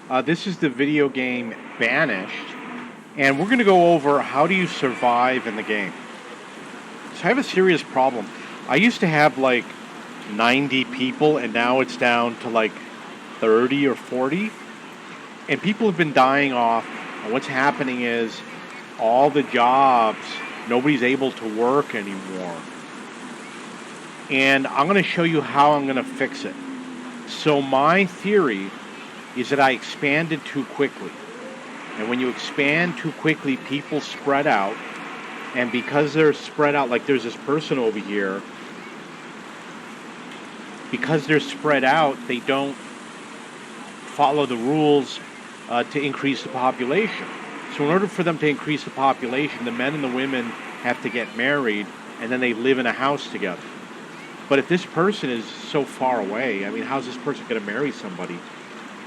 This is the video game Banished, and we're going to go over how do you survive in the game. So I have a serious problem. I used to have like 90 people, and now it's down to like 30 or 40. And people have been dying off. And what's happening is all the jobs, nobody's able to work anymore. And I'm going to show you how I'm going to fix it. So my theory is that I expanded too quickly. And when you expand too quickly, people spread out. And because they're spread out, like there's this person over here, because they're spread out, they don't follow the rules to increase the population. So in order for them to increase the population, the men and the women have to get married, and then they live in a house together. But if this person is so far away, I mean, how's this person going to marry somebody?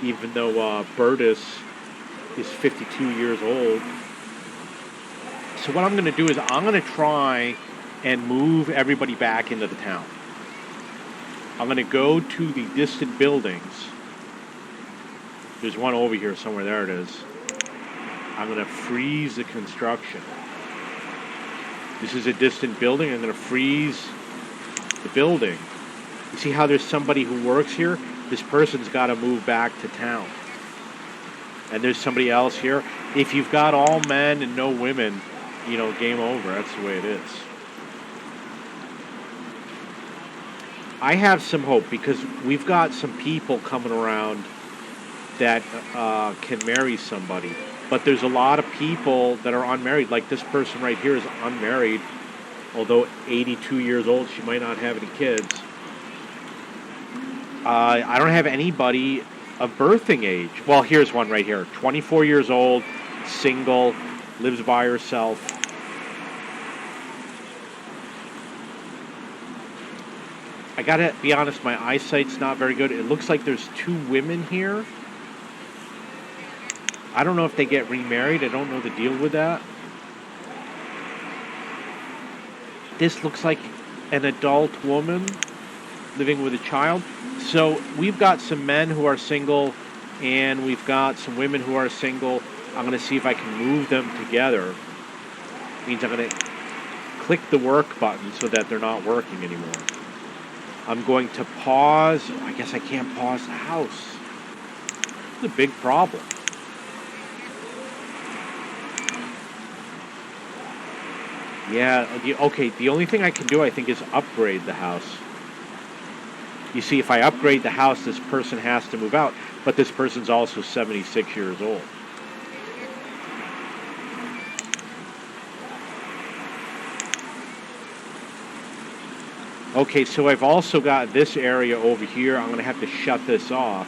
Even though Bertus is 52 years old. So what I'm going to do is I'm going to try and move everybody back into the town. I'm going to go to the distant buildings. There's one over here somewhere. There it is. I'm going to freeze the construction. This is a distant building. I'm going to freeze the building. You see how there's somebody who works here? This person's got to move back to town. And there's somebody else here. If you've got all men and no women, you know, game over. That's the way it is. I have some hope because we've got some people coming around that can marry somebody. But there's a lot of people that are unmarried. Like this person right here is unmarried. Although 82 years old, she might not have any kids. I don't have anybody of birthing age. Well, here's one right here. 24 years old, single, lives by herself. I gotta be honest, my eyesight's not very good. It looks like there's two women here. I don't know if they get remarried. I don't know the deal with that. This looks like an adult woman living with a child. So we've got some men who are single, and we've got some women who are single. I'm going to see if I can move them together. It means I'm going to click the work button so that they're not working anymore. I'm going to pause. I guess I can't pause the house. It's a big problem. Yeah, okay, the only thing I can do, I think, is upgrade the house. You see, if I upgrade the house, this person has to move out, but this person's also 76 years old. Okay, so I've also got this area over here. I'm going to have to shut this off.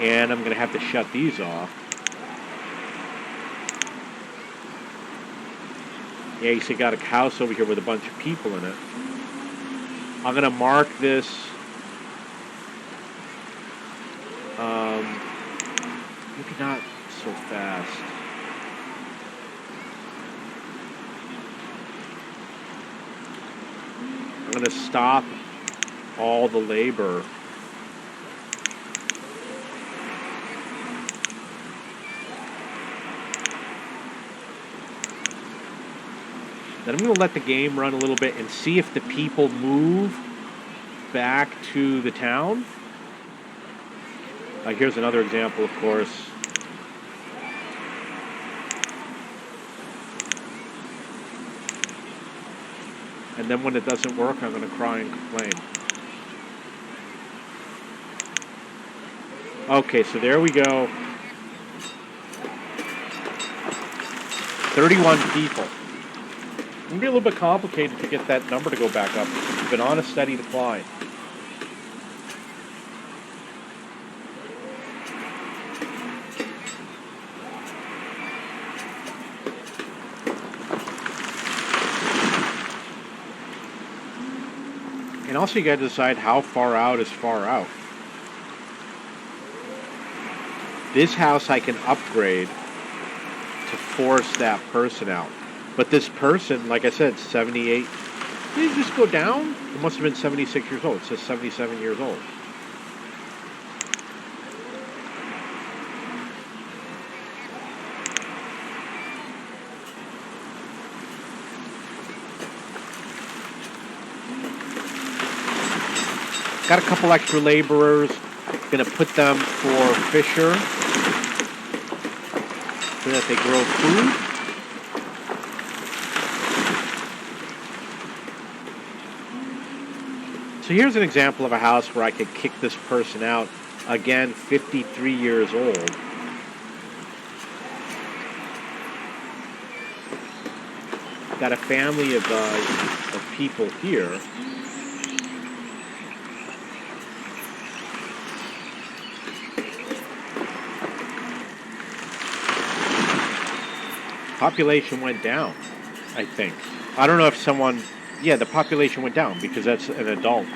And I'm going to have to shut these off. Yeah, you see, got a house over here with a bunch of people in it. I'm going to mark this. Maybe not so fast. I'm going to stop all the labor. Then I'm going to let the game run a little bit and see if the people move back to the town. Here's another example, of course. And then when it doesn't work, I'm going to cry and complain. Okay, so there we go. 31 people. It's going to be a little bit complicated to get that number to go back up. It's been on a steady decline. And also you got to decide how far out is far out. This house I can upgrade to force that person out. But this person, like I said, 78. Did he just go down? It must have been 76 years old. It says 77 years old. Got a couple extra laborers. Gonna put them for Fisher so that they grow food. So here's an example of a house where I could kick this person out. Again, 53 years old. Got a family of people here. Population went down, I think. I don't know if someone... Yeah, the population went down because that's an adult.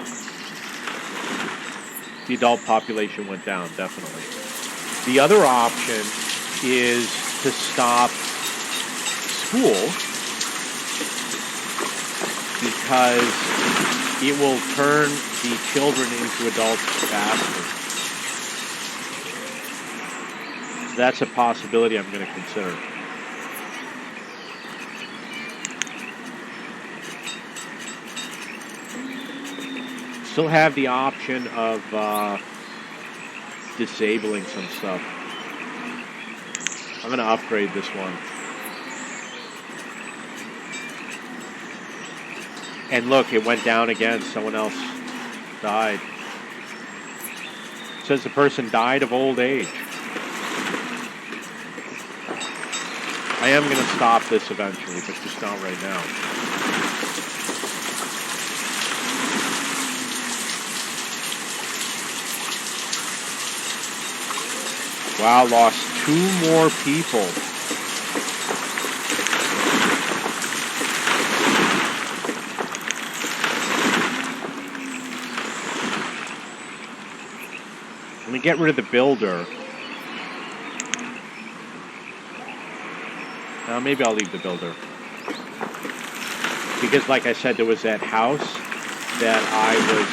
The adult population went down, definitely. The other option is to stop school because it will turn the children into adults faster. So that's a possibility I'm going to consider. Still have the option of disabling some stuff. I'm going to upgrade this one. And look, it went down again. Someone else died. It says the person died of old age. I am going to stop this eventually, but just not right now. Wow, lost 2 more people. Let me get rid of the builder. Maybe I'll leave the builder. Because like I said, there was that house that I was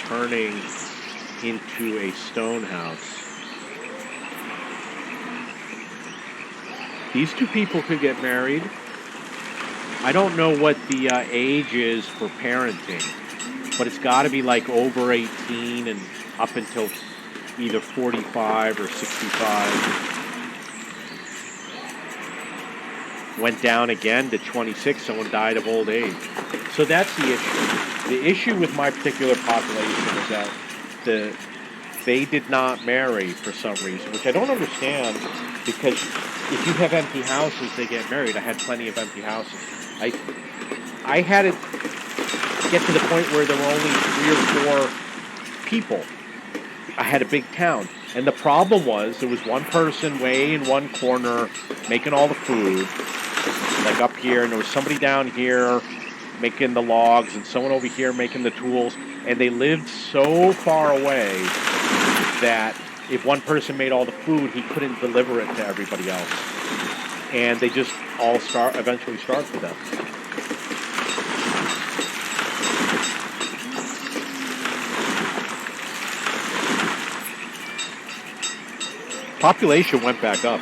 turning into a stone house. These 2 people could get married. I don't know what the age is for parenting, but it's got to be like over 18 and up until either 45 or 65. Went down again to 26. Someone died of old age. So that's the issue. The issue with my particular population is that they did not marry for some reason, which I don't understand, because if you have empty houses, they get married. I had plenty of empty houses. I had it get to the point where there were only 3 or 4 people. I had a big town. And the problem was there was one person way in one corner making all the food, like up here, and there was somebody down here making the logs, and someone over here making the tools, and they lived so far away that if one person made all the food, he couldn't deliver it to everybody else. And they just all eventually starved to death. Population went back up.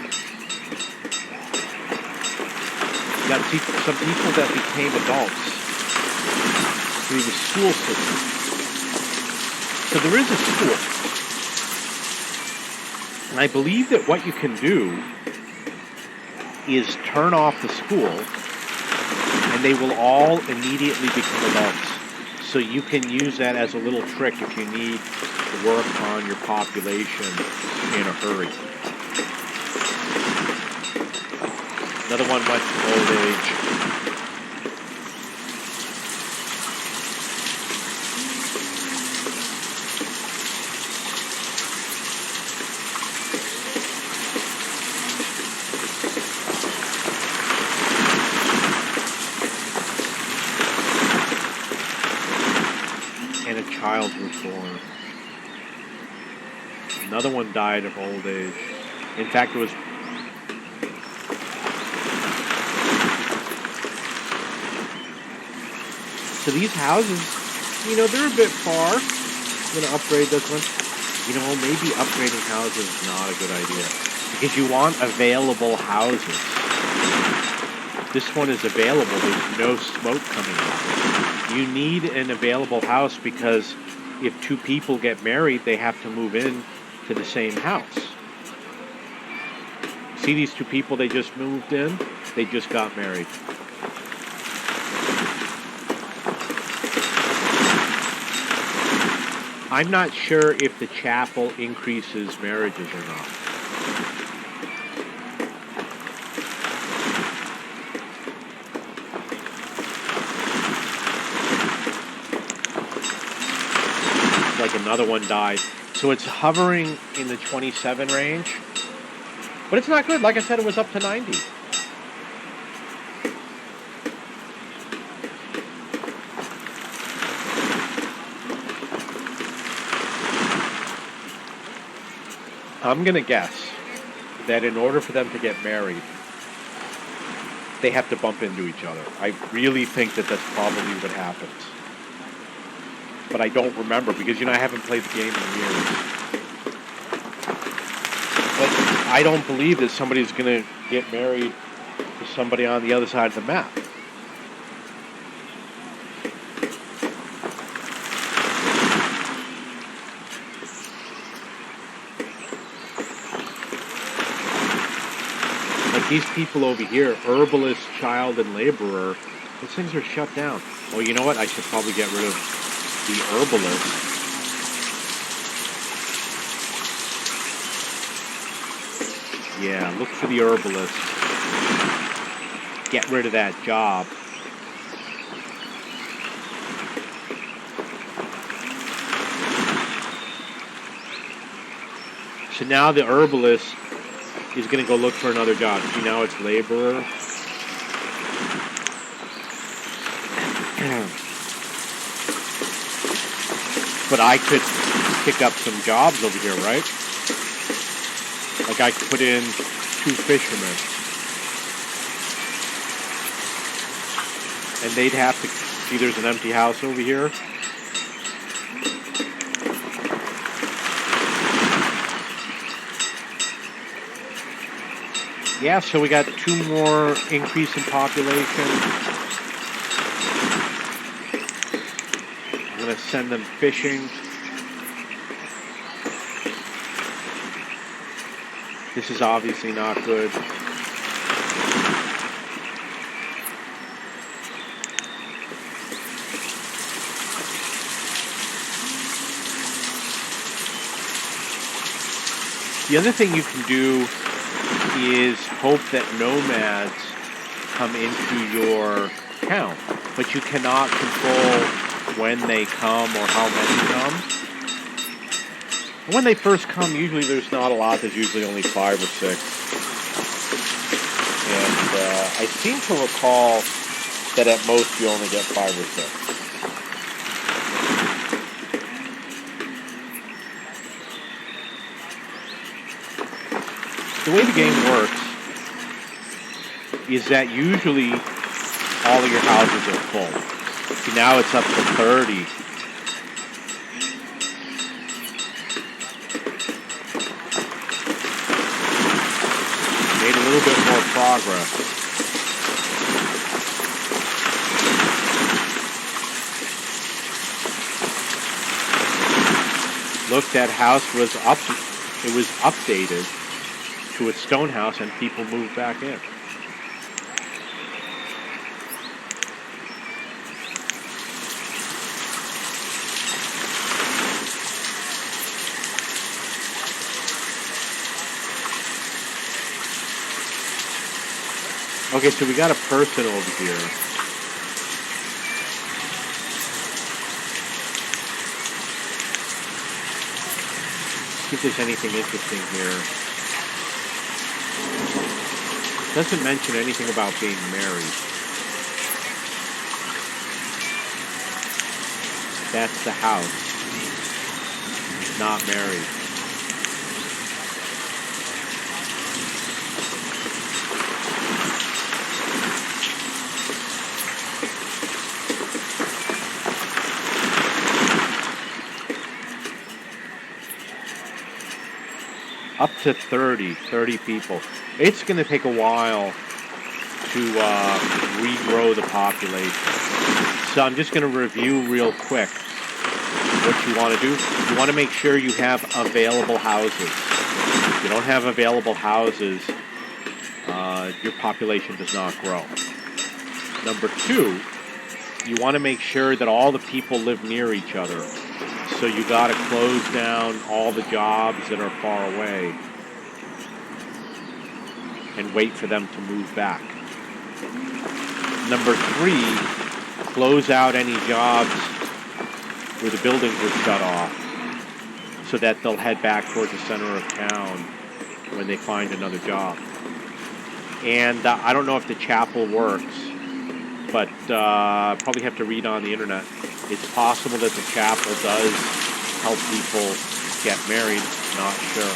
You got some people that became adults through the school system. So there is a school. And I believe that what you can do is turn off the school, and they will all immediately become adults. So you can use that as a little trick if you need to work on your population in a hurry. Another one went to old age. And a child was born. Another one died of old age. In fact, it was... So these houses, they're a bit far. I'm going to upgrade this one. Maybe upgrading houses is not a good idea, because you want available houses. This one is available. There's no smoke coming out. You need an available house because if two people get married, they have to move in to the same house. See these two people, they just moved in? They just got married. I'm not sure if the chapel increases marriages or not. Like another one died. So it's hovering in the 27 range. But it's not good. Like I said, it was up to 90. I'm going to guess that in order for them to get married, they have to bump into each other. I really think that that's probably what happens. But I don't remember because, I haven't played the game in years. But I don't believe that somebody's going to get married to somebody on the other side of the map. Like these people over here, herbalist, child, and laborer, those things are shut down. Oh, you know what? I should probably get rid of the herbalist. Yeah, look for the herbalist. Get rid of that job. So now the herbalist is going to go look for another job. See, now it's laborer. But I could pick up some jobs over here, right? Like I could put in 2 fishermen. And they'd have to... See, there's an empty house over here. Yeah, so we got 2 more increase in population. I'm going to send them fishing. This is obviously not good. The other thing you can do is hope that nomads come into your town, but you cannot control when they come or how many come. When they first come, usually there's not a lot. There's usually only 5 or 6. And I seem to recall that at most you only get 5 or 6. The way the game works is that usually all of your houses are full. See, now it's up to 30. Made a little bit more progress. Look, that house was up. It was updated to a stone house, and people moved back in. Okay, so we got a person over here. See if there's anything interesting here. Doesn't mention anything about being married. That's the house. Not married. Up to 30 people. It's going to take a while to regrow the population. So I'm just going to review real quick. what you want to do, you want to make sure you have available houses. If you don't have available houses, your population does not grow. Number two, you want to make sure that all the people live near each other. So you got to close down all the jobs that are far away and wait for them to move back. Number three, close out any jobs where the buildings were shut off so that they'll head back towards the center of town when they find another job. And I don't know if the chapel works, but probably have to read on the internet. It's possible that the chapel does help people get married. Not sure.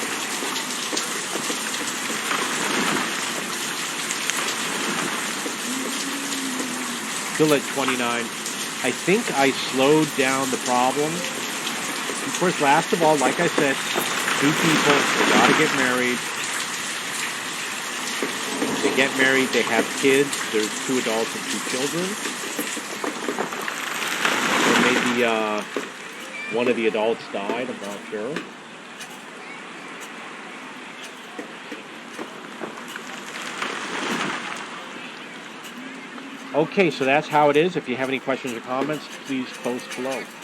Still at 29. I think I slowed down the problem. Of course, last of all, like I said, two people, they got to get married. They get married, they have kids. There's 2 adults and 2 children. Or maybe one of the adults died, I'm not sure. Okay, so that's how it is. If you have any questions or comments, please post below.